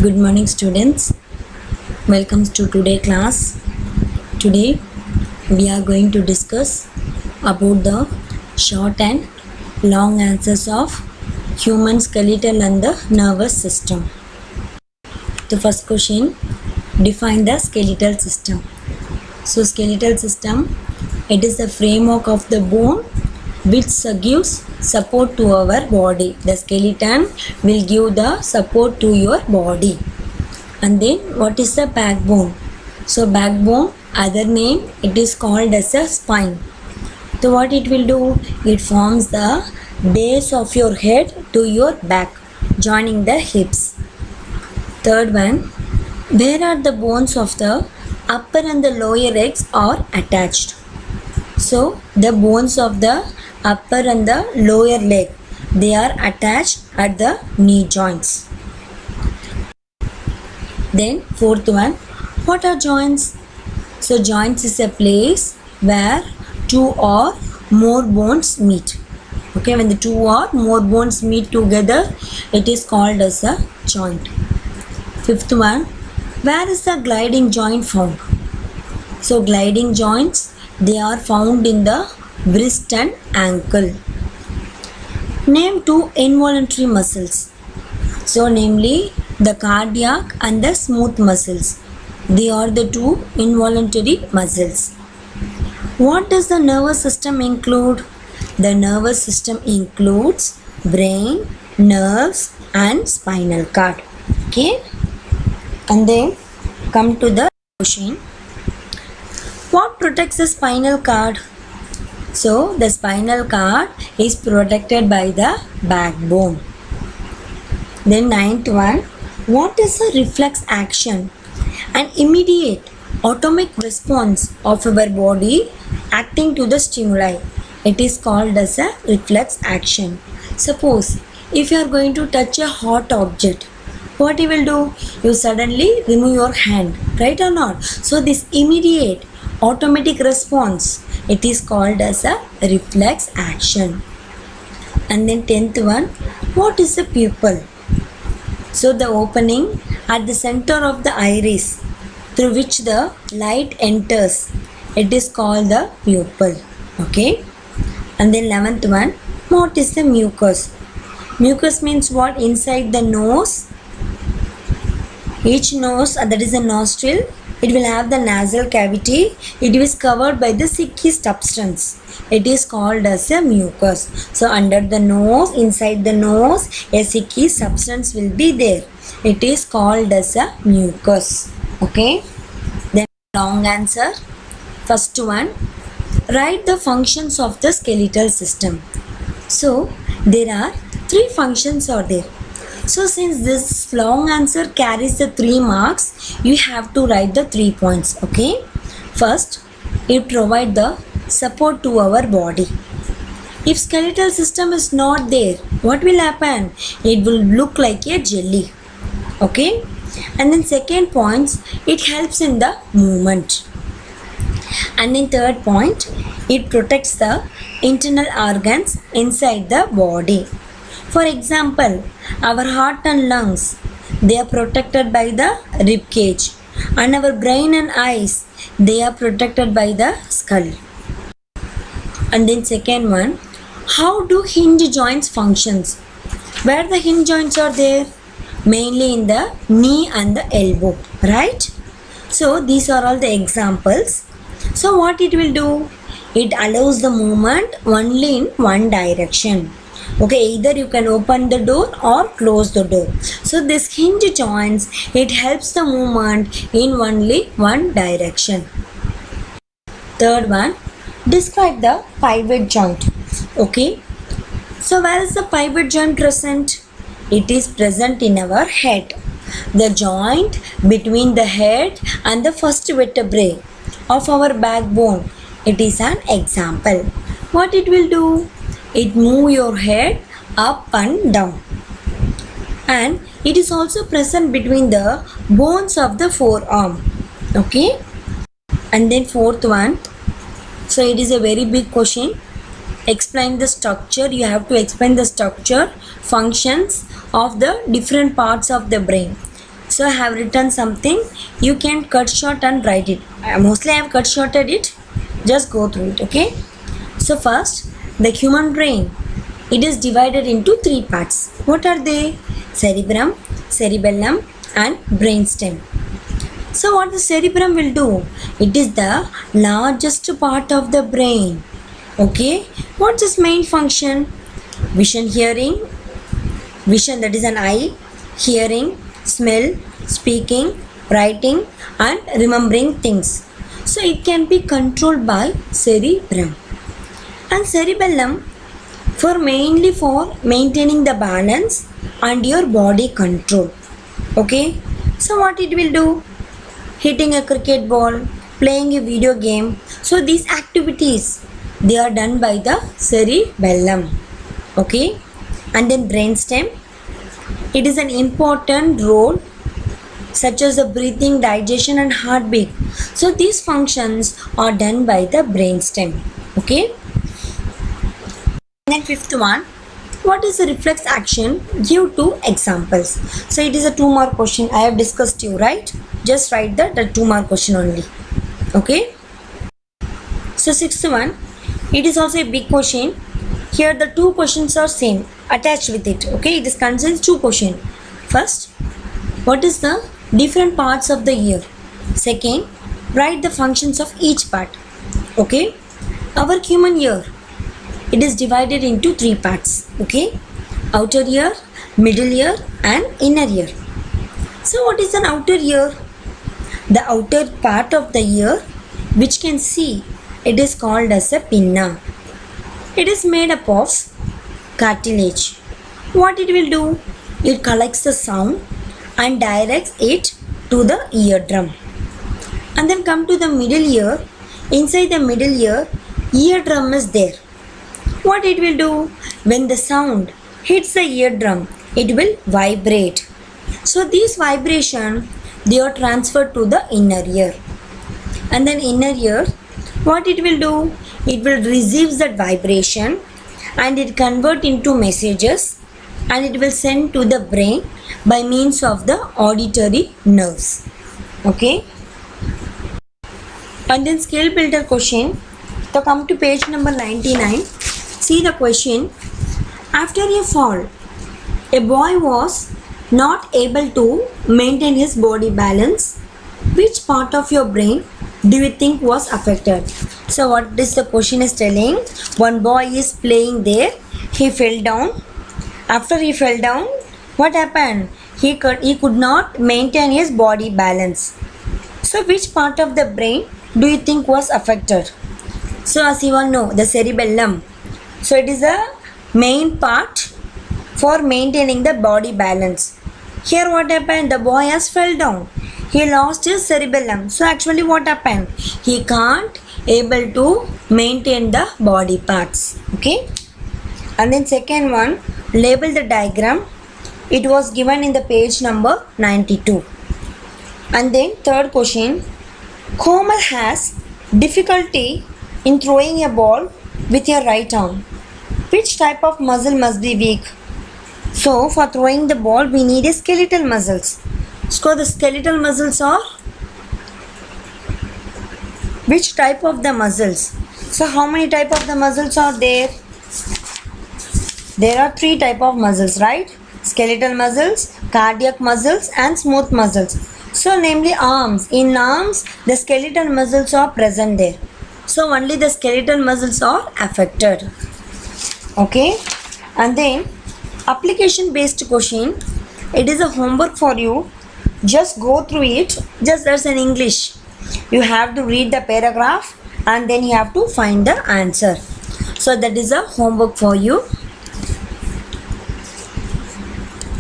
Good morning, students. Welcome to today class. Today we are going to discuss about the short and long answers of human skeletal and the nervous system. The first question, define the skeletal system. So skeletal system, it is the framework of the bone which gives support to our body. The skeleton will give the support to your body. And then what is the backbone? So backbone, other name, it is called as a spine. So what it will do? It forms the base of your head to your back, joining the hips. Third one, where are the bones of the upper and the lower legs are attached? So the bones of the upper and the lower leg, they are attached at the knee joints. Then fourth one, what are joints? So joints is a place where two or more bones meet. Okay, when the two or more bones meet together, it is called as a joint. Fifth one, where is the gliding joint found? So gliding joints, they are found in the wrist and ankle. Name two involuntary muscles. So namely the cardiac and the smooth muscles. They are the two involuntary muscles. What does the nervous system include? The nervous system includes brain, nerves and spinal cord. Okay. And then come to the question. What protects the spinal cord? So the spinal cord is protected by the backbone. Then ninth one, what is a reflex action? An immediate automatic response of our body acting to the stimuli. It is called as a reflex action. Suppose if you are going to touch a hot object, what you will do? You suddenly remove your hand, right or not? So this immediate automatic response, it is called as a reflex action. And then 10th one, what is a pupil? So the opening at the center of the iris through which the light enters, it is called the pupil. Okay. And then 11th one, what is the mucus? Mucus means what? Inside the nose. Each nose, that is a nostril, it will have the nasal cavity. It is covered by the sticky substance. It is called as a mucus. So under the nose, inside the nose, a sticky substance will be there. It is called as a mucus. Okay. Then long answer. First one, write the functions of the skeletal system. So there are three functions are there. So since this long answer carries the 3 marks, you have to write the 3 points. Okay. First, it provides the support to our body. If skeletal system is not there, what will happen? It will look like a jelly. Okay. And then second point, it helps in the movement. And then third point, it protects the internal organs inside the body. For example, our heart and lungs, they are protected by the rib cage, and our brain and eyes, they are protected by the skull. And then second one, how do hinge joints functions? Where the hinge joints are there? Mainly in the knee and the elbow, right? So these are all the examples. So what it will do? It allows the movement only in one direction. Okay, either you can open the door or close the door. So this hinge joints, it helps the movement in only one direction. Third one, describe the pivot joint. Okay, so where is the pivot joint present? It is present in our head. The joint between the head and the first vertebrae of our backbone. It is an example. What it will do? It move your head up and down. And it is also present between the bones of the forearm. Okay. And then fourth one. So it is a very big question. Explain the structure. You have to explain the structure, functions of the different parts of the brain. So I have written something. You can cut short and write it. Mostly I have cut shorted it. Just go through it. Okay. So first, the human brain. It is divided into three parts. What are they? Cerebrum, cerebellum, and brainstem. So what the cerebrum will do? It is the largest part of the brain. Okay. What's its main function? Vision, hearing. Vision, that is an eye. Hearing, smell, speaking, writing, and remembering things. So it can be controlled by cerebrum. And cerebellum mainly for maintaining the balance and your body control. Okay. So what it will do? Hitting a cricket ball, playing a video game. So these activities, they are done by the cerebellum. Okay. And then brainstem. It is an important role such as the breathing, digestion and heartbeat. So these functions are done by the brainstem. Okay. And then fifth one, what is the reflex action? Give two examples. So it is a 2 mark question. I have discussed you, right? Just write the 2 mark question only. Okay. So sixth one, it is also a big question. Here the 2 questions are same attached with it. Okay. It is contains 2 questions. First, what is the different parts of the ear? Second, write the functions of each part. Okay. Our human ear, it is divided into 3 parts. Okay. Outer ear, middle ear and inner ear. So what is an outer ear? The outer part of the ear which can see, it is called as a pinna. It is made up of cartilage. What it will do? It collects the sound and directs it to the eardrum. And then come to the middle ear. Inside the middle ear, eardrum is there. What it will do? When the sound hits the eardrum, it will vibrate. So these vibration, they are transferred to the inner ear. And then inner ear, what it will do? It will receive that vibration and it convert into messages and it will send to the brain by means of the auditory nerves. Okay. And then skill builder question. So come to page number 99. See the question. After a fall, a boy was not able to maintain his body balance. Which part of your brain do you think was affected? So what is the question is telling? One boy is playing there. He fell down. After he fell down, what happened? He could not maintain his body balance. So which part of the brain do you think was affected? So as you all know, the cerebellum. So it is a main part for maintaining the body balance. Here what happened? The boy has fell down. He lost his cerebellum. So actually what happened? He can't able to maintain the body parts. Okay. And then second one, label the diagram. It was given in the page number 92. And then third question, Komal has difficulty in throwing a ball with your right arm. Which type of muscle must be weak? So for throwing the ball, we need a skeletal muscles. So the skeletal muscles are which type of the muscles? So how many type of the muscles are there? There are 3 type of muscles, right? Skeletal muscles, cardiac muscles and smooth muscles. So namely arms. In arms, the skeletal muscles are present there. So only the skeletal muscles are affected. Okay. And then application based question. It is a homework for you. Just go through it. Just as in English. You have to read the paragraph and then you have to find the answer. So that is a homework for you.